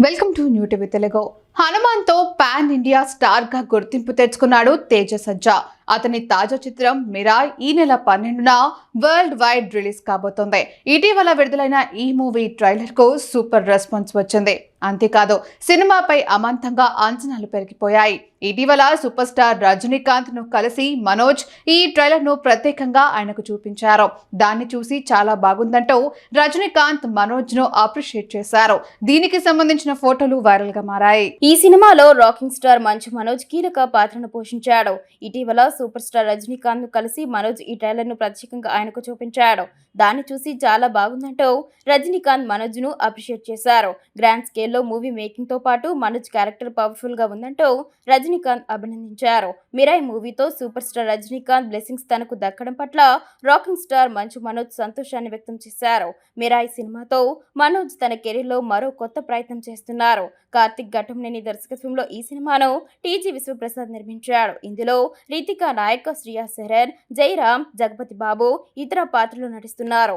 Welcome to new TV Telugu. హనుమాన్తో pan India star గా గుర్తింపు తెచ్చుకున్నాడు తేజ సజ్జా. అతని తాజా చిత్రం మిరాయ్ ఈ నెల 12న వరల్డ్ వైడ్ రిలీజ్ కాబోతోంది. ఇటీవల విడుదలైన ఈ మూవీ ట్రైలర్ కు సూపర్ రెస్పాన్స్ వచ్చింది. అంతేకాదు సినిమాపై అమాంతంగా అంచనాలు పెరిగిపోయాయి. ఇటీవల సూపర్ స్టార్ రజనీకాంత్ ను కలిసి మనోజ్ ఈ ట్రైలర్ ను ప్రత్యేకంగా ఆయనకు చూపించారు. దాన్ని చూసి చాలా బాగుందంటూ రజనీకాంత్ మనోజ్ ను అప్రిషియేట్ చేశారు. దీనికి సంబంధించిన ఫోటోలు వైరల్ గా మారాయి. ఈ సినిమాలో రాకింగ్ స్టార్ మంచు మనోజ్ కీలక పాత్రను పోషించాడు. ఇటీవల సూపర్ స్టార్ రజనీకాంత్ ను కలిసి మనోజ్ ఈ ట్రైలర్ ను ప్రత్యేకంగా ఆయనకు చూపించాడు. దాన్ని చూసి చాలా బాగుందంటూ రజనీకాంత్ మనోజ్ ను అప్రిషియేట్ చేశారు. గ్రాండ్ స్కేల్లో మూవీ మేకింగ్ తో పాటు మనోజ్ క్యారెక్టర్ పవర్ఫుల్ గా ఉందంటూ రజనీకాంత్ అభినందించారు. మిరాయ్ మూవీతో సూపర్ స్టార్ రజనీకాంత్ బ్లెస్సింగ్స్ తనకు దక్కడం పట్ల రాకింగ్ స్టార్ మంచు మనోజ్ సంతోషాన్ని వ్యక్తం చేశారు. మిరాయ్ సినిమాతో మనోజ్ తన కెరీర్ లో మరో కొత్త ప్రయత్నం చేస్తున్నారు. కార్తిక్ ఘటంనేని దర్శకత్వంలో ఈ సినిమాను టీజీ విశ్వప్రసాద్ నిర్మించాడు. ఇందులో రితికా నాయక్, శ్రియా శరన్, జయరామ్, జగపతి బాబు ఇతర పాత్రలు నటిస్తున్నారు.